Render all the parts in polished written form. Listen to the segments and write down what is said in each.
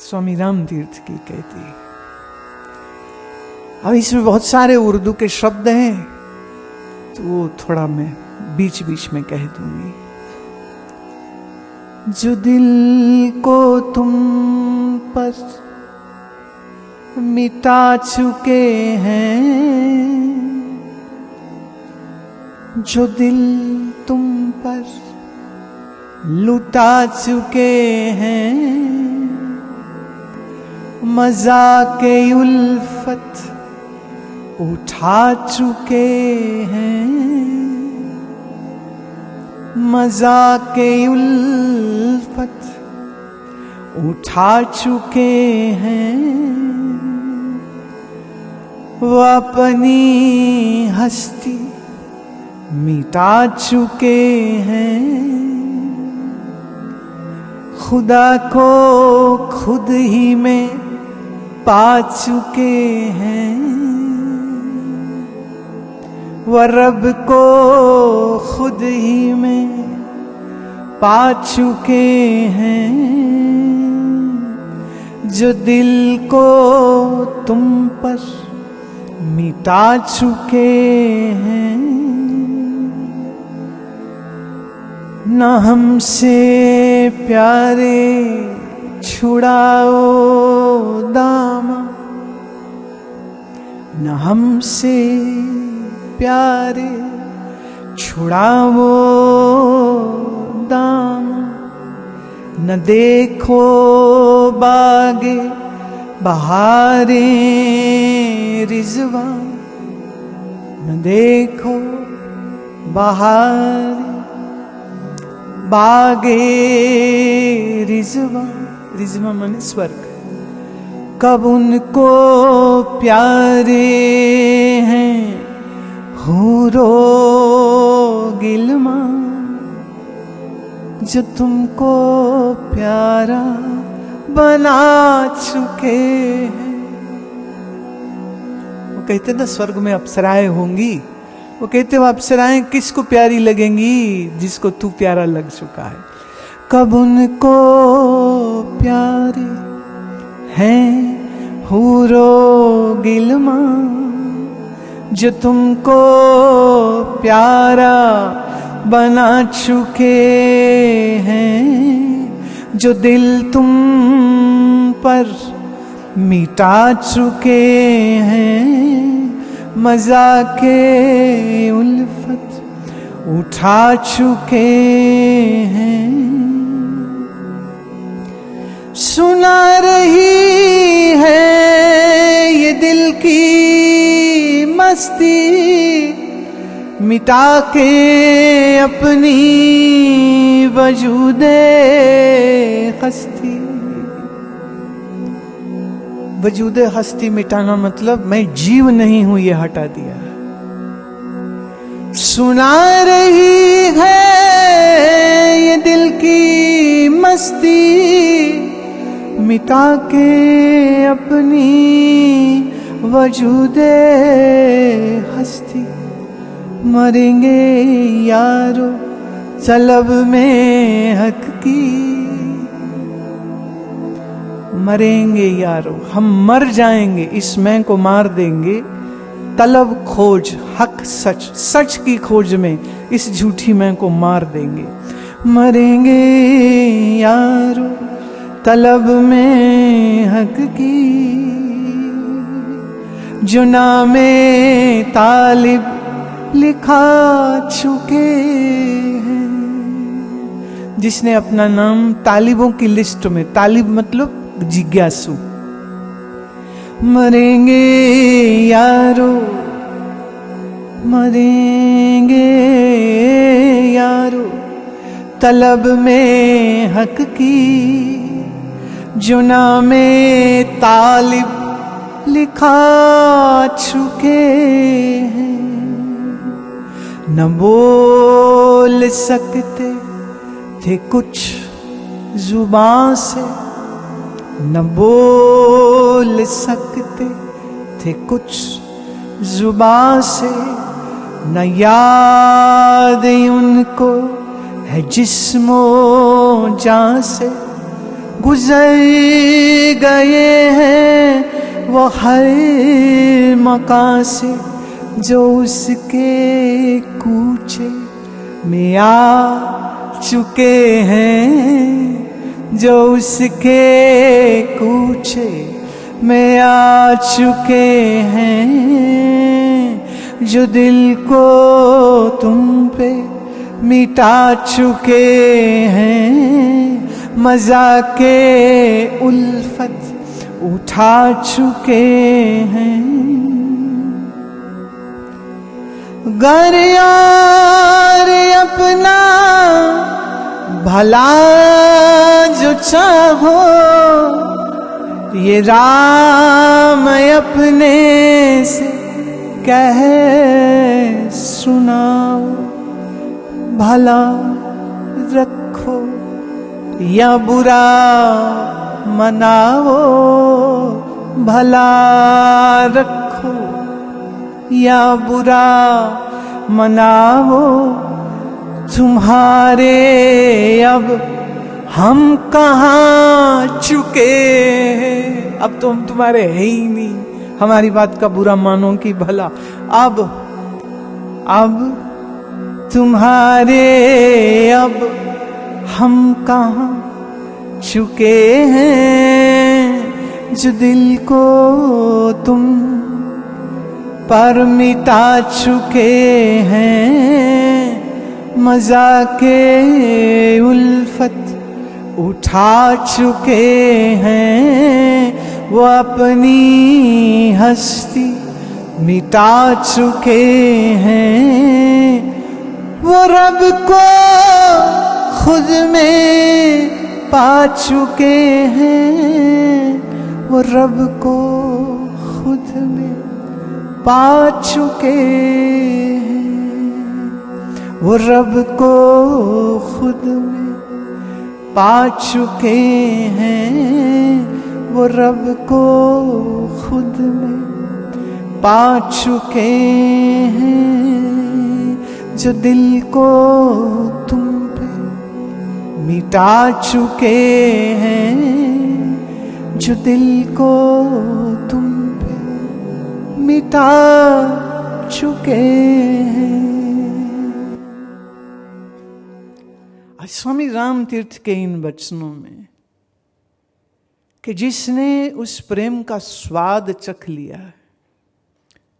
स्वामी राम तीर्थ की कहती है। अब इसमें बहुत सारे उर्दू के शब्द हैं, तो वो थोड़ा मैं बीच बीच में कह दूंगी। जो दिल को तुम पर मिटा चुके हैं, जो दिल तुम पर लुटा चुके हैं, मज़ाक़े उल्फत उठा चुके हैं, मज़ाक़े उल्फत उठा चुके हैं, वो अपनी हस्ती मिटा चुके हैं, खुदा को खुद ही में पा चुके हैं, वह रब को खुद ही में पा चुके हैं। जो दिल को तुम पर मिटा चुके हैं, न हमसे प्यारे छुड़ाओ दामा, न हमसे प्यारे छुड़ाओ दामा, न देखो बागे बहारे रिजवा, न देखो बहारे बागे रिजवा, रिजवा माने स्वर्ग। कब उनको प्यारे हैं हूरो गिलमा, जो तुमको प्यारा बना चुके हैं। वो कहते ना स्वर्ग में अप्सराएं होंगी, वो कहते वो अप्सराएं किसको प्यारी लगेंगी, जिसको तू प्यारा लग चुका है। कब उनको प्यारे हैं हूरो गिलमा, जो तुमको प्यारा बना चुके हैं, जो दिल तुम पर मिटा चुके हैं, मज़ाक़े उल्फत उठा चुके हैं। सुना रही है ये दिल की मस्ती, मिटा के अपनी वजूदे हस्ती। वजूदे हस्ती मिटाना मतलब मैं जीव नहीं हूं, ये हटा दिया। सुना रही है ये दिल की मस्ती, मिटा के अपनी वजूदे हस्ती। मरेंगे यारो तलब में हक की, मरेंगे यारो, हम मर जाएंगे, इस मैं को मार देंगे। तलब खोज हक सच, सच की खोज में इस झूठी मैं को मार देंगे। मरेंगे यारो तलब में हक की, जो नामे तालिब लिखा चुके हैं, जिसने अपना नाम तालिबों की लिस्ट में, तालिब मतलब जिज्ञासु। मरेंगे यारो, मरेंगे यारो तलब में हक की, जो नामे तालिब लिखा चुके हैं। न बोल सकते थे कुछ जुबान से, न बोल सकते थे कुछ जुबान से, न याद उनको है जिस्मो जान से। गुजर गए हैं वो हर मकान से जो उसके कूचे में आ चुके हैं, जो उसके कूचे में आ चुके हैं, जो दिल को तुम पे मिटा चुके हैं, मजा के उल्फत उठा चुके हैं। गर यार अपना भला जो चाहो, ये राम अपने से कह सुनाओ। भला रखो या बुरा मनाओ, भला रखो या बुरा मनाओ, तुम्हारे अब हम कहाँ चुके हैं। अब तो हम तुम्हारे है ही नहीं, हमारी बात का बुरा मानो कि भला। अब तुम्हारे अब हम कहाँ चुके हैं, जो दिल को तुम पर मिटा चुके हैं, मजा के उल्फत उठा चुके हैं, वो अपनी हस्ती मिटा चुके हैं, वो रब को खुद में पा चुके हैं, वो रब को खुद में पा चुके हैं, वो रब को खुद में पा चुके हैं, वो रब को खुद में पा चुके हैं, जो दिल को तुम पे मिटा चुके हैं, जो दिल को तुम पे मिटा चुके हैं। आज स्वामी राम तीर्थ के इन वचनों में कि जिसने उस प्रेम का स्वाद चख लिया है,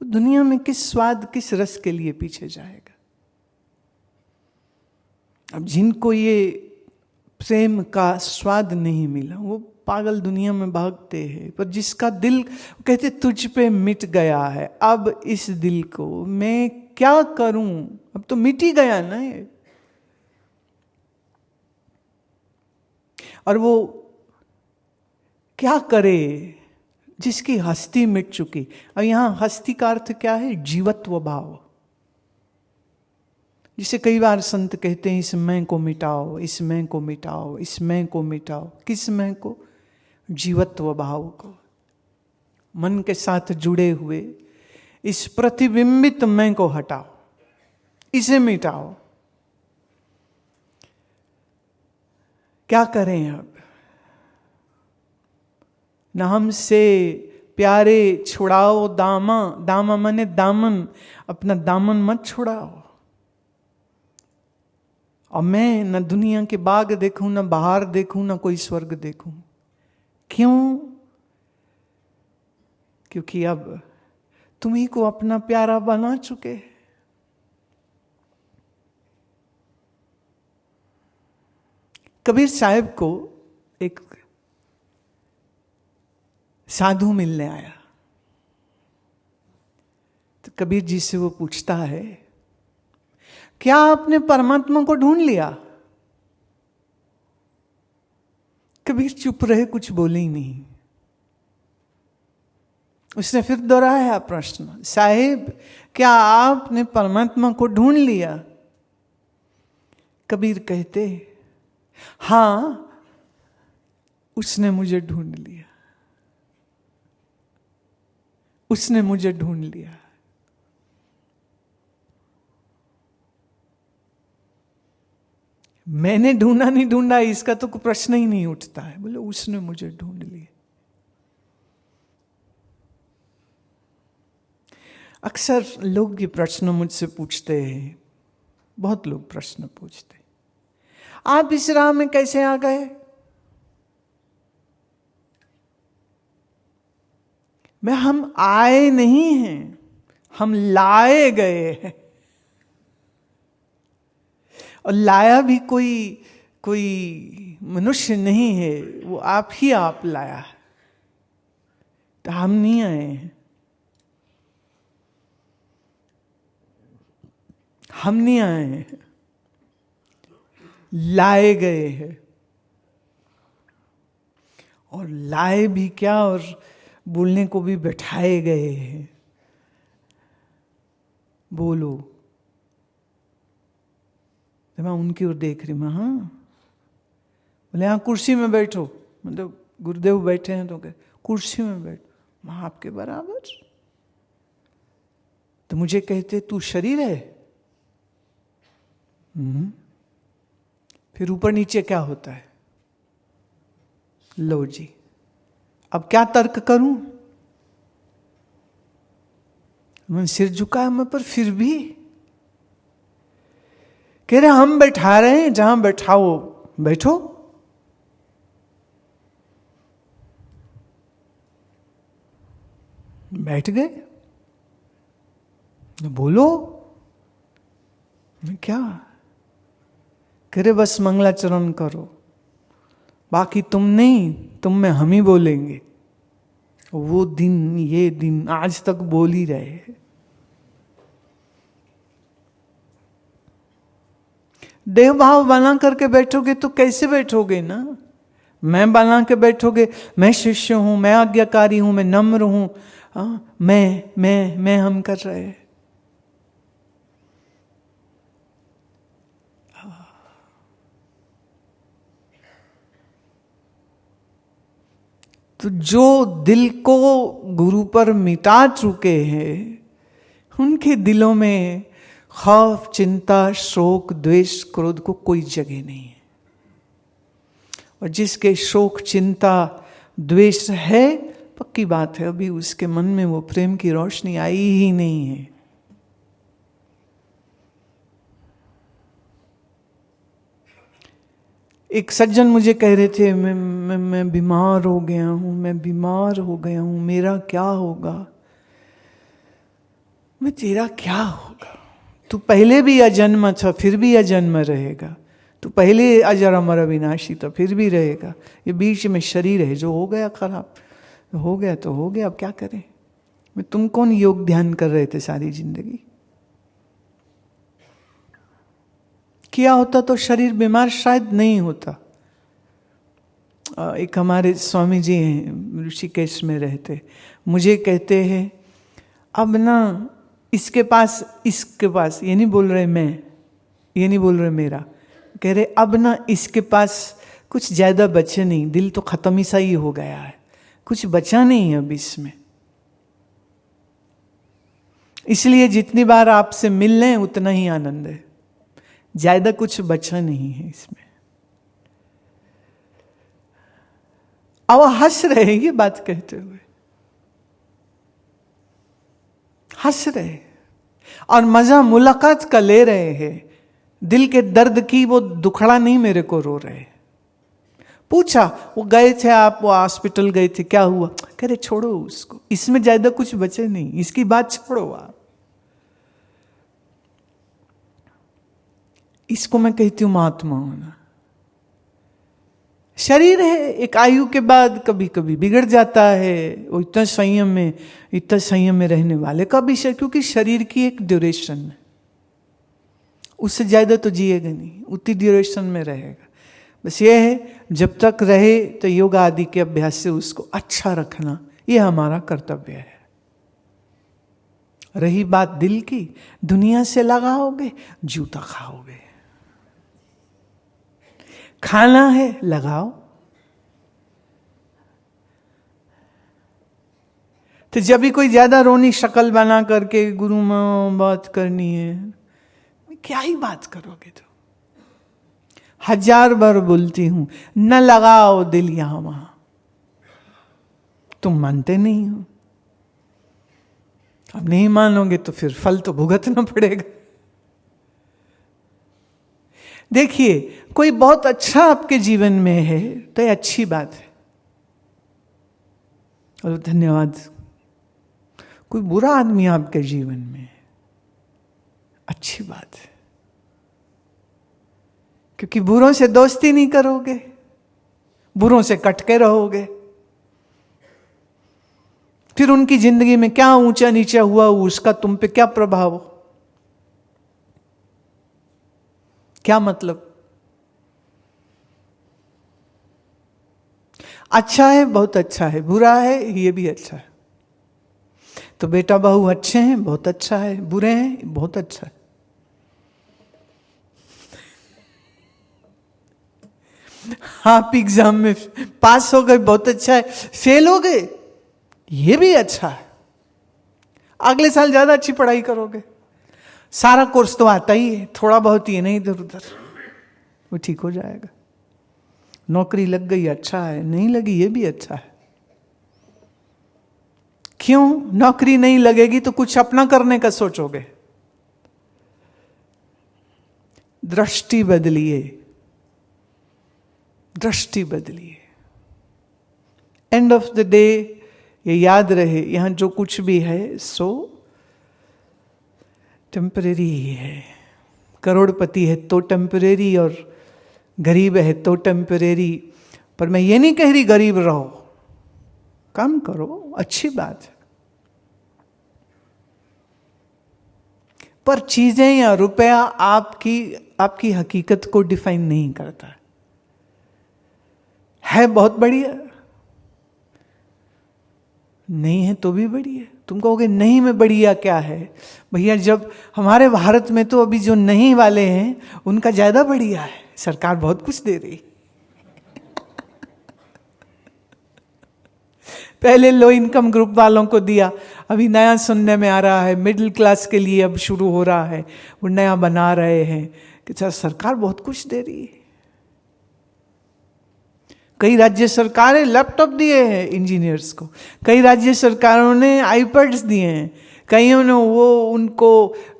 वो दुनिया में किस स्वाद किस रस के लिए पीछे जाएगा। अब जिनको ये प्रेम का स्वाद नहीं मिला वो पागल दुनिया में भागते हैं, पर जिसका दिल कहते तुझ पे मिट गया है, अब इस दिल को मैं क्या करूं, अब तो मिट ही गया ना ये। और वो क्या करे जिसकी हस्ती मिट चुकी। और यहां हस्ती का अर्थ क्या है? जीवत्व भाव। जिसे कई बार संत कहते हैं इस मैं को मिटाओ, इस मैं को मिटाओ, इस मैं को मिटाओ। किस मैं को? जीवत्व भाव को। मन के साथ जुड़े हुए इस प्रतिबिंबित मैं को हटाओ, इसे मिटाओ। क्या करें अब? न हमसे प्यारे छुड़ाओ दामा, दामा माने दामन, अपना दामन मत छुड़ाओ। और मैं न दुनिया के बाग देखूं, न बाहर देखूं, न कोई स्वर्ग देखूं। क्यों? क्योंकि अब तुम्ही को अपना प्यारा बना चुके। कबीर साहब को एक साधु मिलने आया, तो कबीर जी से वो पूछता है, क्या आपने परमात्मा को ढूंढ लिया? कबीर चुप रहे, कुछ बोले ही नहीं। उसने फिर दोहराया प्रश्न, साहिब क्या आपने परमात्मा को ढूंढ लिया? कबीर कहते, हां, उसने मुझे ढूंढ लिया, उसने मुझे ढूंढ लिया। मैंने ढूंढा नहीं ढूंढा इसका तो कोई प्रश्न ही नहीं उठता है, बोले उसने मुझे ढूंढ लिया। अक्सर लोग ये प्रश्न मुझसे पूछते हैं, बहुत लोग प्रश्न पूछते, आप इस राह में कैसे आ गए? मैं हम आए नहीं हैं, हम लाए गए हैं। और लाया भी कोई मनुष्य नहीं है, वो आप ही आप लाया है, तो हम नहीं आए हैं, हम नहीं आए हैं, लाए गए हैं। और लाए भी क्या, और बोलने को भी बैठाए गए हैं। बोलो, तो मैं उनकी ओर देख रही, मैं हाँ, बोले हाँ कुर्सी में बैठो, मतलब गुरुदेव बैठे हैं तो कह कुर्सी में बैठ, मैं आपके बराबर। तो मुझे कहते तू शरीर है। फिर ऊपर नीचे क्या होता है? लो जी, अब क्या तर्क करूं? मैं सिर झुकाया, मैं पर फिर भी कह रहे हम बैठा रहे हैं, जहां बैठाओ बैठो। बैठ गए, बोलो। मैं क्या कह रहे, बस मंगलाचरण करो, बाकी तुम नहीं, तुम में हम ही बोलेंगे। वो दिन, ये दिन आज तक बोल ही रहे हैं। देव भाव बना करके बैठोगे तो कैसे बैठोगे ना? मैं बना के बैठोगे, मैं शिष्य हूं, मैं आज्ञाकारी हूं, मैं नम्र हूं, मैं हम कर रहे हैं। तो जो दिल को गुरु पर मिटा चुके हैं, उनके दिलों में खौफ, चिंता, शोक, द्वेष, क्रोध को कोई जगह नहीं है। और जिसके शोक, चिंता, द्वेष है, पक्की बात है अभी उसके मन में वो प्रेम की रोशनी आई ही नहीं है। एक सज्जन मुझे कह रहे थे, मैं बीमार हो गया हूं, मैं बीमार हो गया हूं, मेरा क्या होगा? मैं तेरा क्या होगा? तू पहले भी अजन्म था, फिर भी अजन्म रहेगा। तू पहले अजर अमर अविनाशी था, फिर भी रहेगा। ये बीच में शरीर है, जो हो गया खराब, हो गया तो हो गया, अब क्या करें? मैं तुम कौन योग ध्यान कर रहे थे सारी जिंदगी? किया होता तो शरीर बीमार शायद नहीं होता। एक हमारे स्वामी जी हैं, ऋषिकेश में रहते, मुझे कहते हैं अब ना इसके पास, ये नहीं बोल रहे मैं, ये नहीं बोल रहे मेरा, कह रहे अब ना इसके पास कुछ ज्यादा बचे नहीं, दिल तो खत्म ही सा ही हो गया है, कुछ बचा नहीं है अब इसमें। इसलिए जितनी बार आपसे मिल लें उतना ही आनंद है, ज्यादा कुछ बचा नहीं है इसमें। अब हंस रहे हैं ये बात कहते हुए, हंस रहे और मजा मुलाकात का ले रहे हैं। दिल के दर्द की वो दुखड़ा नहीं मेरे को रो रहे। पूछा, वो गए थे आप, वो हॉस्पिटल गए थे, क्या हुआ? कह रहे छोड़ो उसको, इसमें ज्यादा कुछ बचे नहीं, इसकी बात छोड़ो आप। इसको मैं कहती हूं महात्मा होना। शरीर है, एक आयु के बाद कभी कभी बिगड़ जाता है, वो इतना संयम में रहने वाले का भी, क्योंकि शरीर की एक ड्यूरेशन है, उससे ज्यादा तो जिएगा नहीं, उतनी ड्यूरेशन में रहेगा। बस ये है जब तक रहे तो योग आदि के अभ्यास से उसको अच्छा रखना, ये हमारा कर्तव्य है। रही बात दिल की, दुनिया से लगाओगे जूता खाओगे। खाना है लगाओ। तो जब भी कोई ज्यादा रोनी शक्ल बना करके गुरु मां बात करनी है, क्या ही बात करोगे? तो 1000 बार बोलती हूं, न लगाओ दिल यहां वहां। तुम मानते नहीं हो, अब नहीं मानोगे तो फिर फल तो भुगतना पड़ेगा। देखिए, कोई बहुत अच्छा आपके जीवन में है तो ये अच्छी बात है, और धन्यवाद। कोई बुरा आदमी आपके जीवन में है, अच्छी बात है, क्योंकि बुरों से दोस्ती नहीं करोगे, बुरों से कट के रहोगे, फिर उनकी जिंदगी में क्या ऊंचा नीचा हुआ उसका तुम पे क्या प्रभाव हो, क्या मतलब। अच्छा है, बहुत अच्छा है, बुरा है, ये भी अच्छा है। तो बेटा बहू अच्छे हैं, बहुत अच्छा है, बुरे हैं, बहुत अच्छा है। आप एग्जाम में पास हो गए, बहुत अच्छा है, फेल हो गए, ये भी अच्छा है, अगले साल ज्यादा अच्छी पढ़ाई करोगे। सारा कोर्स तो आता ही है, थोड़ा बहुत ही है, नहीं इधर उधर, वो ठीक हो जाएगा। नौकरी लग गई, अच्छा है, नहीं लगी, ये भी अच्छा है। क्यों? नौकरी नहीं लगेगी तो कुछ अपना करने का सोचोगे। दृष्टि बदलिए, दृष्टि बदलिए। एंड ऑफ द डे ये याद रहे, यहां जो कुछ भी है सो टेम्परेरी ही है। करोड़पति है तो टेम्परेरी, और गरीब है तो टेम्परेरी। पर मैं ये नहीं कह रही गरीब रहो, काम करो, अच्छी बात है, पर चीजें या रुपया आपकी हकीकत को डिफाइन नहीं करता है। बहुत बढ़िया, नहीं है तो भी बढ़िया। तुम कहोगे नहीं में बढ़िया क्या है? भैया, जब हमारे भारत में तो अभी जो नहीं वाले हैं उनका ज्यादा बढ़िया है, सरकार बहुत कुछ दे रही। पहले लो इनकम ग्रुप वालों को दिया, अभी नया सुनने में आ रहा है मिडिल क्लास के लिए अब शुरू हो रहा है, वो नया बना रहे हैं कि सरकार बहुत कुछ दे रही है। कई राज्य सरकारें लैपटॉप दिए हैं इंजीनियर्स को, कई राज्य सरकारों ने आईपैड्स दिए हैं, कईयों ने वो उनको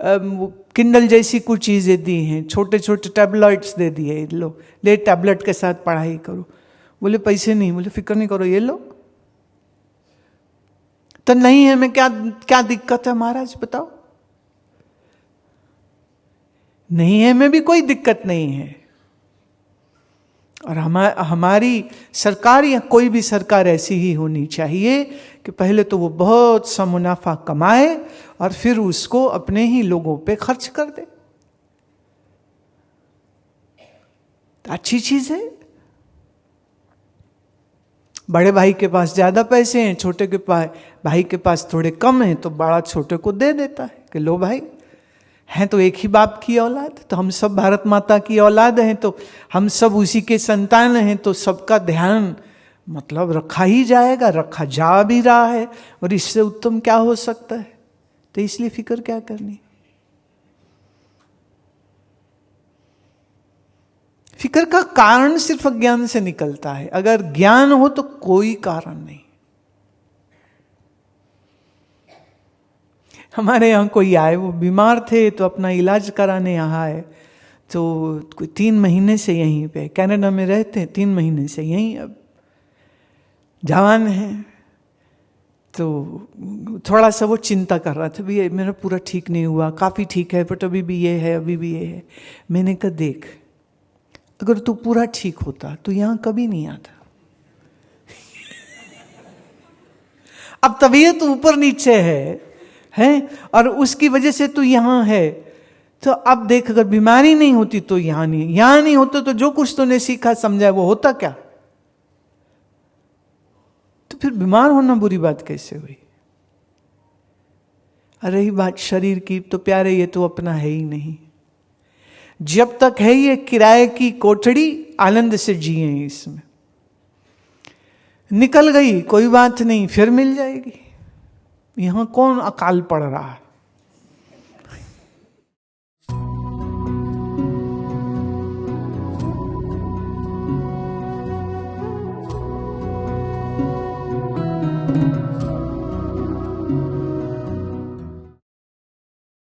किंडल जैसी कुछ चीजें दी हैं, छोटे छोटे टैबलेट्स दे दिए, लो ले टैबलेट के साथ पढ़ाई करो। बोले पैसे नहीं, बोले फिक्र नहीं करो, ये लो। तो नहीं है में क्या क्या दिक्कत है महाराज, बताओ। नहीं है में भी कोई दिक्कत नहीं है। और हमारी सरकार या कोई भी सरकार ऐसी ही होनी चाहिए कि पहले तो वो बहुत सा मुनाफा कमाए और फिर उसको अपने ही लोगों पे खर्च कर दे। तो अच्छी चीज है। बड़े भाई के पास ज्यादा पैसे हैं, छोटे के पास भाई के पास थोड़े कम हैं, तो बड़ा छोटे को दे देता है कि लो भाई, हैं तो एक ही बाप की औलाद, तो हम सब भारत माता की औलाद हैं, तो हम सब उसी के संतान हैं, तो सबका ध्यान मतलब रखा ही जाएगा, रखा जा भी रहा है, और इससे उत्तम क्या हो सकता है। तो इसलिए फिक्र क्या करनी। फिक्र का कारण सिर्फ अज्ञान से निकलता है। अगर ज्ञान हो तो कोई कारण नहीं। हमारे यहाँ कोई आए, वो बीमार थे तो अपना इलाज कराने यहाँ आए, तो कोई 3 महीने से यहीं पे, कनाडा में रहते हैं, 3 महीने से यहीं, अब जवान है, तो थोड़ा सा वो चिंता कर रहा था, भी मेरा पूरा ठीक नहीं हुआ, काफ़ी ठीक है बट अभी भी ये है, अभी भी ये है। मैंने कहा देख, अगर तू पूरा ठीक होता तो यहाँ कभी नहीं आता। अब तबीयत ऊपर नीचे है, और उसकी वजह से तू यहां है, तो अब देख, अगर बीमारी नहीं होती तो यहां नहीं होता, तो जो कुछ तूने सीखा समझा वो होता क्या? तो फिर बीमार होना बुरी बात कैसे हुई? अरे ही बात शरीर की, तो प्यारे ये तो अपना है ही नहीं। जब तक है ये किराए की कोठड़ी, आनंद से जिए इसमें। निकल गई कोई बात नहीं, फिर मिल जाएगी। यहां कौन अकाल पड़ रहा है?